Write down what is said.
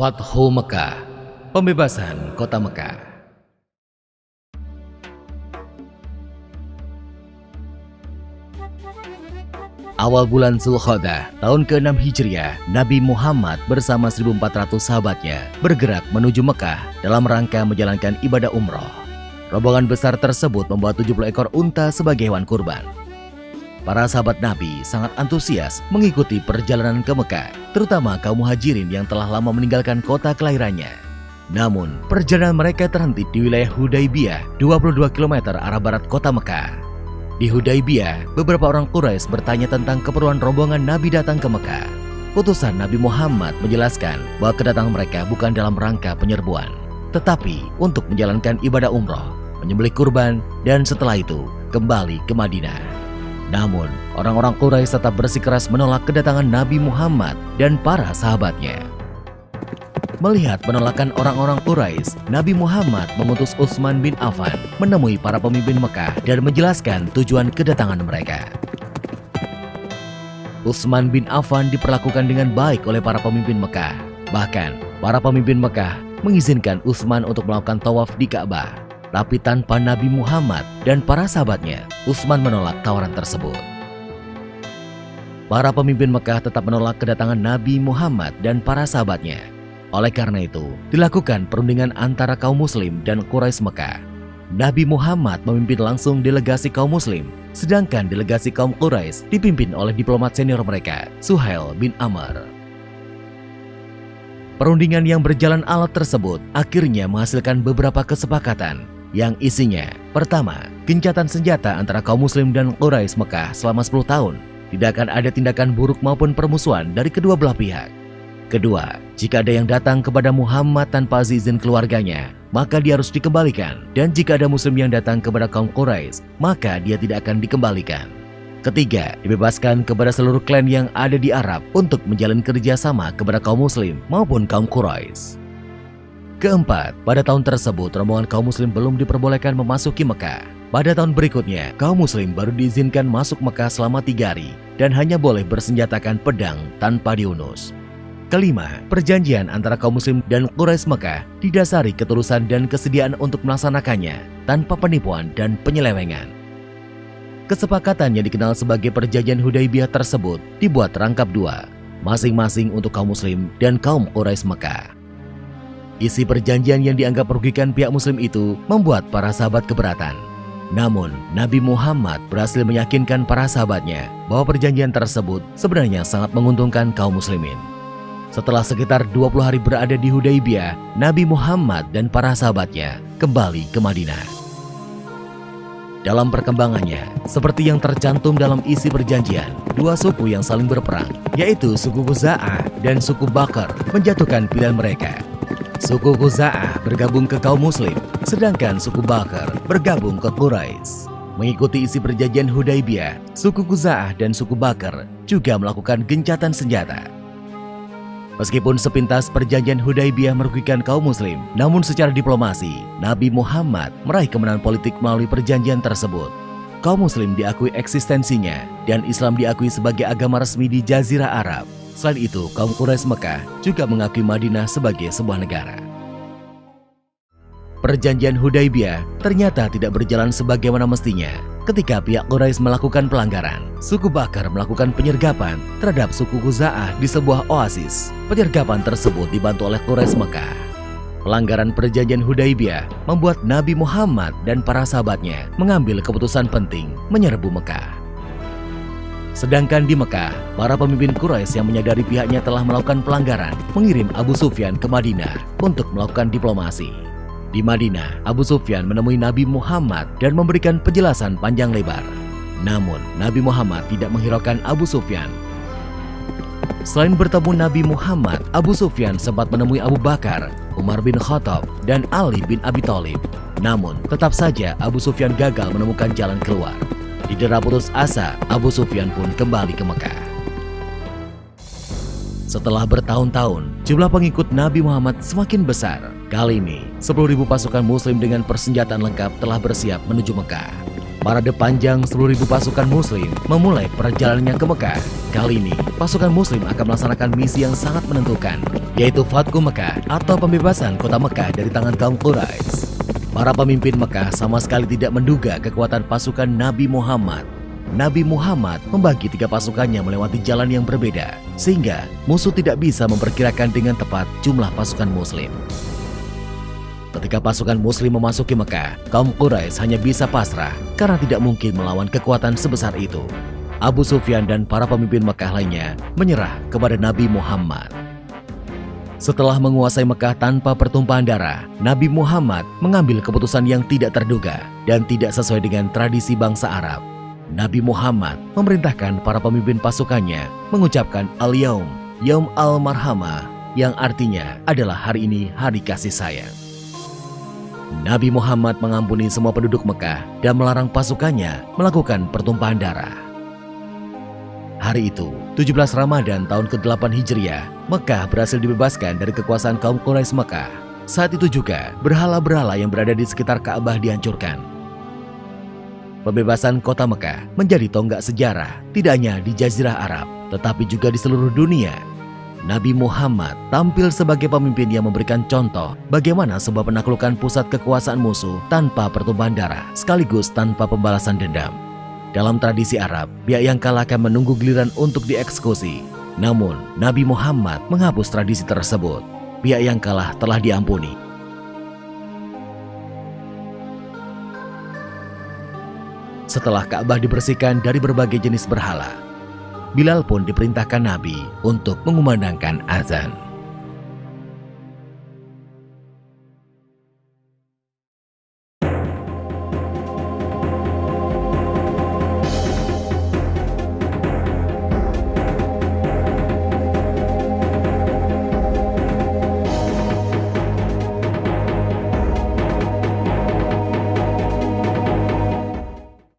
Fathu Mekah, pembebasan kota Mekah. Awal bulan Zulkhodah, tahun ke-6 Hijriah, Nabi Muhammad bersama 1.400 sahabatnya bergerak menuju Mekah dalam rangka menjalankan ibadah umroh. Rombongan besar tersebut membawa 70 ekor unta sebagai hewan kurban. Para sahabat Nabi sangat antusias mengikuti perjalanan ke Mekah, terutama kaum muhajirin yang telah lama meninggalkan kota kelahirannya. Namun, perjalanan mereka terhenti di wilayah Hudaybiyah, 22 km arah barat kota Mekah. Di Hudaybiyah, beberapa orang Quraisy bertanya tentang keperluan rombongan Nabi datang ke Mekah. Utusan Nabi Muhammad menjelaskan bahwa kedatangan mereka bukan dalam rangka penyerbuan, tetapi untuk menjalankan ibadah umroh, menyembelih kurban, dan setelah itu kembali ke Madinah. Namun, orang-orang Quraisy tetap bersikeras menolak kedatangan Nabi Muhammad dan para sahabatnya. Melihat penolakan orang-orang Quraisy, Nabi Muhammad mengutus Utsman bin Affan menemui para pemimpin Mekah dan menjelaskan tujuan kedatangan mereka. Utsman bin Affan diperlakukan dengan baik oleh para pemimpin Mekah. Bahkan, para pemimpin Mekah mengizinkan Utsman untuk melakukan tawaf di Ka'bah. Tapi tanpa Nabi Muhammad dan para sahabatnya, Utsman menolak tawaran tersebut. Para pemimpin Mekah tetap menolak kedatangan Nabi Muhammad dan para sahabatnya. Oleh karena itu, dilakukan perundingan antara kaum muslim dan Quraisy Mekah. Nabi Muhammad memimpin langsung delegasi kaum muslim, sedangkan delegasi kaum Quraisy dipimpin oleh diplomat senior mereka, Suhail bin Amr. Perundingan yang berjalan alot tersebut akhirnya menghasilkan beberapa kesepakatan yang isinya: pertama, gencatan senjata antara kaum muslim dan Quraisy Mekah selama 10 tahun. Tidak akan ada tindakan buruk maupun permusuhan dari kedua belah pihak. Kedua, jika ada yang datang kepada Muhammad tanpa izin keluarganya, maka dia harus dikembalikan. Dan jika ada muslim yang datang kepada kaum Quraisy, maka dia tidak akan dikembalikan. Ketiga, dibebaskan kepada seluruh klan yang ada di Arab untuk menjalin kerjasama kepada kaum muslim maupun kaum Quraisy. Keempat, pada tahun tersebut rombongan kaum muslim belum diperbolehkan memasuki Mekah. Pada tahun berikutnya, kaum muslim baru diizinkan masuk Mekah selama 3 hari dan hanya boleh bersenjatakan pedang tanpa diunus. Kelima, perjanjian antara kaum muslim dan Quraisy Mekah didasari ketulusan dan kesediaan untuk melaksanakannya tanpa penipuan dan penyelewengan. Kesepakatan yang dikenal sebagai perjanjian Hudaybiyah tersebut dibuat rangkap 2, masing-masing untuk kaum muslim dan kaum Quraisy Mekah. Isi perjanjian yang dianggap merugikan pihak muslim itu membuat para sahabat keberatan. Namun, Nabi Muhammad berhasil meyakinkan para sahabatnya bahwa perjanjian tersebut sebenarnya sangat menguntungkan kaum muslimin. Setelah sekitar 20 hari berada di Hudaybiyah, Nabi Muhammad dan para sahabatnya kembali ke Madinah. Dalam perkembangannya, seperti yang tercantum dalam isi perjanjian, 2 suku yang saling berperang, yaitu suku Khuza'ah dan suku Bakr, menjatuhkan pilihan mereka. Suku Khuza'ah bergabung ke kaum muslim, sedangkan suku Bakr bergabung ke Quraisy. Mengikuti isi perjanjian Hudaybiyah, suku Khuza'ah dan suku Bakr juga melakukan gencatan senjata. Meskipun sepintas perjanjian Hudaybiyah merugikan kaum muslim, namun secara diplomasi, Nabi Muhammad meraih kemenangan politik melalui perjanjian tersebut. Kaum muslim diakui eksistensinya dan Islam diakui sebagai agama resmi di Jazirah Arab. Selain itu, kaum Quraisy Mekah juga mengakui Madinah sebagai sebuah negara. Perjanjian Hudaybiyah ternyata tidak berjalan sebagaimana mestinya. Ketika pihak Quraisy melakukan pelanggaran, suku Bakr melakukan penyergapan terhadap suku Khuza'ah di sebuah oasis. Penyergapan tersebut dibantu oleh Quraisy Mekah. Pelanggaran perjanjian Hudaybiyah membuat Nabi Muhammad dan para sahabatnya mengambil keputusan penting menyerbu Mekah. Sedangkan di Mekah, para pemimpin Quraisy yang menyadari pihaknya telah melakukan pelanggaran mengirim Abu Sufyan ke Madinah untuk melakukan diplomasi. Di Madinah, Abu Sufyan menemui Nabi Muhammad dan memberikan penjelasan panjang lebar. Namun, Nabi Muhammad tidak menghiraukan Abu Sufyan. Selain bertemu Nabi Muhammad, Abu Sufyan sempat menemui Abu Bakar, Umar bin Khattab, dan Ali bin Abi Thalib. Namun, tetap saja Abu Sufyan gagal menemukan jalan keluar. Didera putus asa, Abu Sufyan pun kembali ke Mekah. Setelah bertahun-tahun, jumlah pengikut Nabi Muhammad semakin besar. Kali ini, 10.000 pasukan muslim dengan persenjataan lengkap telah bersiap menuju Mekah. Parade panjang seluruh ribu pasukan muslim memulai perjalanannya ke Mekah. Kali ini, pasukan muslim akan melaksanakan misi yang sangat menentukan, yaitu Fathu Mekah atau pembebasan kota Mekah dari tangan kaum Quraisy. Para pemimpin Mekah sama sekali tidak menduga kekuatan pasukan Nabi Muhammad. Nabi Muhammad membagi 3 pasukannya melewati jalan yang berbeda, sehingga musuh tidak bisa memperkirakan dengan tepat jumlah pasukan muslim. Ketika pasukan muslim memasuki Mekah, kaum Quraisy hanya bisa pasrah karena tidak mungkin melawan kekuatan sebesar itu. Abu Sufyan dan para pemimpin Mekah lainnya menyerah kepada Nabi Muhammad. Setelah menguasai Mekah tanpa pertumpahan darah, Nabi Muhammad mengambil keputusan yang tidak terduga dan tidak sesuai dengan tradisi bangsa Arab. Nabi Muhammad memerintahkan para pemimpin pasukannya mengucapkan Al-Yaum, Yaum Al-Marhamah, yang artinya adalah hari ini hari kasih sayang. Nabi Muhammad mengampuni semua penduduk Mekah dan melarang pasukannya melakukan pertumpahan darah. Hari itu, 17 Ramadan tahun ke-8 Hijriah, Mekah berhasil dibebaskan dari kekuasaan kaum Quraisy Mekah. Saat itu juga, berhala-berhala yang berada di sekitar Ka'bah dihancurkan. Pembebasan kota Mekah menjadi tonggak sejarah tidak hanya di Jazirah Arab, tetapi juga di seluruh dunia. Nabi Muhammad tampil sebagai pemimpin yang memberikan contoh bagaimana sebuah penaklukan pusat kekuasaan musuh tanpa pertumpahan darah sekaligus tanpa pembalasan dendam. Dalam tradisi Arab, pihak yang kalah akan menunggu giliran untuk dieksekusi. Namun, Nabi Muhammad menghapus tradisi tersebut. Pihak yang kalah telah diampuni. Setelah Ka'bah dibersihkan dari berbagai jenis berhala, Bilal pun diperintahkan Nabi untuk mengumandangkan azan.